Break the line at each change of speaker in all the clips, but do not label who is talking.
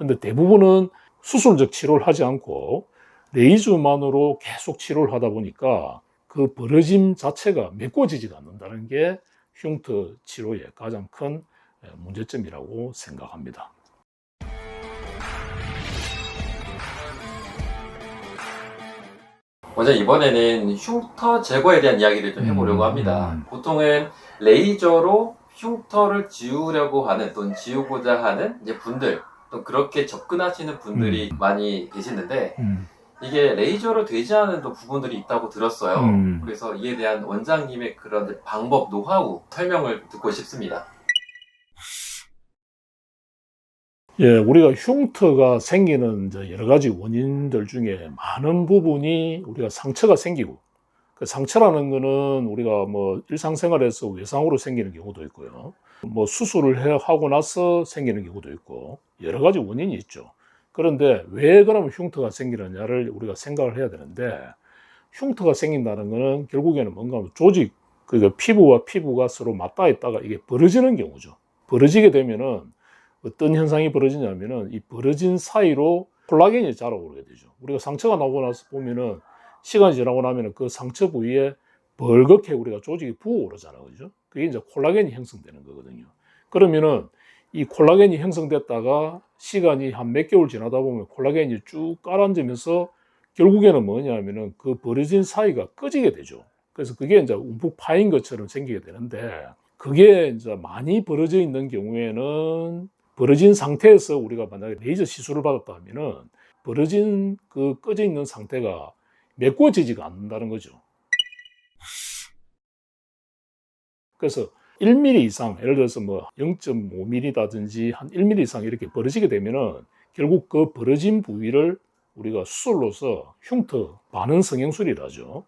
근데 대부분은 수술적 치료를 하지 않고 레이저만으로 계속 치료를 하다 보니까 그 벌어짐 자체가 메꿔지지가 않는다는 게 흉터 치료의 가장 큰 문제점이라고 생각합니다.
먼저 이번에는 흉터 제거에 대한 이야기를 좀 해보려고 합니다. 보통은 레이저로 흉터를 지우려고 하는 또는 지우고자 하는 이제 분들, 또 그렇게 접근하시는 분들이 많이 계시는데 이게 레이저로 되지 않은 또 부분들이 있다고 들었어요. 그래서 이에 대한 원장님의 그런 방법, 노하우 설명을 듣고 싶습니다.
예, 우리가 흉터가 생기는 이제 여러 가지 원인들 중에 많은 부분이 우리가 상처가 생기고, 그 상처라는 거는 우리가 뭐 일상생활에서 외상으로 생기는 경우도 있고요. 뭐 수술을 하고 나서 생기는 경우도 있고, 여러 가지 원인이 있죠. 그런데 왜 그러면 흉터가 생기느냐를 우리가 생각을 해야 되는데, 흉터가 생긴다는 거는 결국에는 뭔가 조직, 그러니까 피부와 피부가 서로 맞닿아 있다가 이게 벌어지는 경우죠. 벌어지게 되면은 어떤 현상이 벌어지냐면은 이 벌어진 사이로 콜라겐이 자라오게 되죠. 우리가 상처가 나고 나서 보면은 시간이 지나고 나면은 그 상처 부위에 벌겋게 우리가 조직이 부어오르잖아요. 그죠? 그게 이제 콜라겐이 형성되는 거거든요. 그러면은 이 콜라겐이 형성됐다가 시간이 한 몇 개월 지나다 보면 콜라겐이 쭉 깔아앉으면서 결국에는 뭐냐면은 그 벌어진 사이가 꺼지게 되죠. 그래서 그게 이제 움푹 파인 것처럼 생기게 되는데 그게 이제 많이 벌어져 있는 경우에는 벌어진 상태에서 우리가 만약에 레이저 시술을 받았다 하면은 벌어진 그 꺼져 있는 상태가 메꿔지지가 않는다는 거죠. 그래서 1mm 이상, 예를 들어서 뭐 0.5mm라든지 한 1mm 이상 이렇게 벌어지게 되면은 결국 그 벌어진 부위를 우리가 수술로서 흉터 반응 성형술이라죠.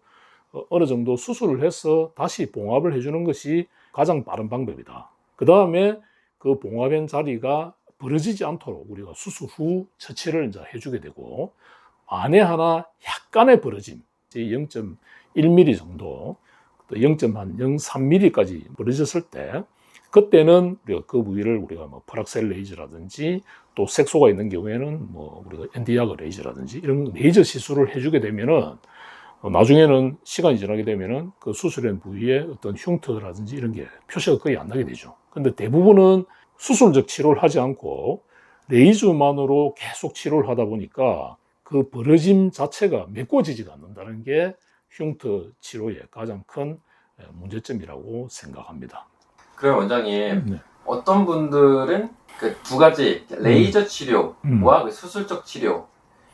어느 정도 수술을 해서 다시 봉합을 해주는 것이 가장 빠른 방법이다. 그 다음에 그 봉합한 자리가 벌어지지 않도록 우리가 수술 후 처치를 이제 해주게 되고, 안에 하나 약간의 벌어짐, 0.1mm 정도, 또 0.03mm까지 벌어졌을 때, 그때는 우리가 그 부위를 우리가 뭐 프락셀 레이저라든지 또 색소가 있는 경우에는 뭐 우리가 엔디아그 레이저라든지 이런 레이저 시술을 해주게 되면은 나중에는 시간이 지나게 되면은 그 수술한 부위에 어떤 흉터라든지 이런 게 표시가 거의 안 나게 되죠. 근데 대부분은 수술적 치료를 하지 않고 레이저만으로 계속 치료를 하다 보니까 그 벌어짐 자체가 메꿔지지가 않는다는 게 흉터 치료의 가장 큰 문제점이라고 생각합니다.
그럼 원장님, 어떤 분들은 그 두 가지 레이저 치료와 그 수술적 치료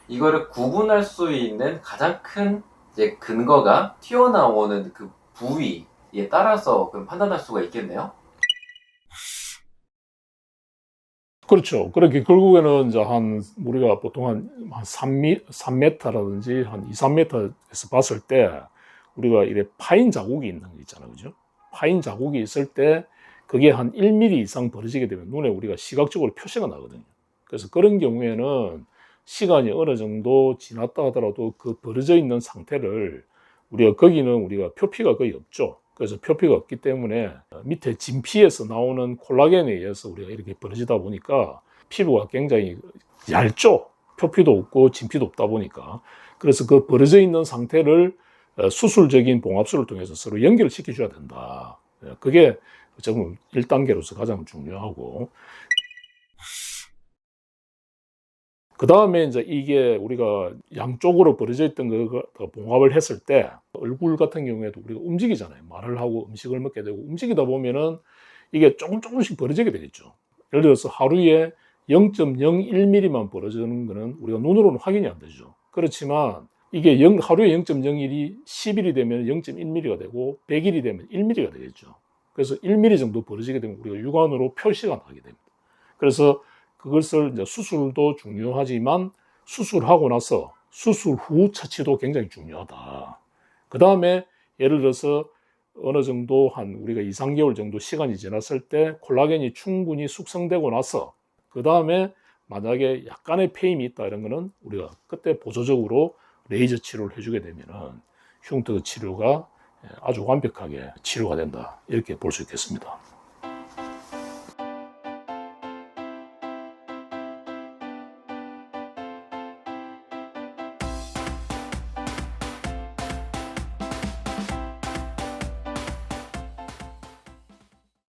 이거를 구분할 수 있는 가장 큰 이제 근거가 튀어나오는 그 부위에 따라서 판단할 수가 있겠네요.
그렇죠. 그렇게 결국에는 이제 우리가 보통 한 3m라든지 한 2, 3m에서 봤을 때 우리가 이래 파인 자국이 있는 거 있잖아요. 그죠? 파인 자국이 있을 때 그게 한 1mm 이상 벌어지게 되면 눈에 우리가 시각적으로 표시가 나거든요. 그래서 그런 경우에는 시간이 어느 정도 지났다 하더라도 그 벌어져 있는 상태를 거기는 표피가 거의 없죠. 그래서 표피가 없기 때문에 밑에 진피에서 나오는 콜라겐에 의해서 우리가 이렇게 벌어지다 보니까 피부가 굉장히 얇죠. 표피도 없고 진피도 없다 보니까. 그래서 그 벌어져 있는 상태를 수술적인 봉합술을 통해서 서로 연결을 시켜줘야 된다. 그게 정말 1단계로서 가장 중요하고, 그 다음에 이제 이게 우리가 양쪽으로 벌어져 있던 거 봉합을 했을 때 얼굴 같은 경우에도 우리가 움직이잖아요. 말을 하고 음식을 먹게 되고 움직이다 보면은 이게 조금씩 벌어지게 되겠죠. 예를 들어서 하루에 0.01mm만 벌어지는 거는 우리가 눈으로는 확인이 안 되죠. 그렇지만 이게 하루에 0.01이 10일이 되면 0.1mm가 되고 100일이 되면 1mm가 되겠죠. 그래서 1mm 정도 벌어지게 되면 우리가 육안으로 표시가 나게 됩니다. 그래서 그것을 이제 수술도 중요하지만 수술하고 나서 수술 후 처치도 굉장히 중요하다. 그 다음에 예를 들어서 어느 정도 우리가 2, 3개월 정도 시간이 지났을 때 콜라겐이 충분히 숙성되고 나서 그 다음에 만약에 약간의 패임이 있다 이런 거는 우리가 그때 보조적으로 레이저 치료를 해주게 되면은 흉터 치료가 아주 완벽하게 치료가 된다 이렇게 볼 수 있겠습니다.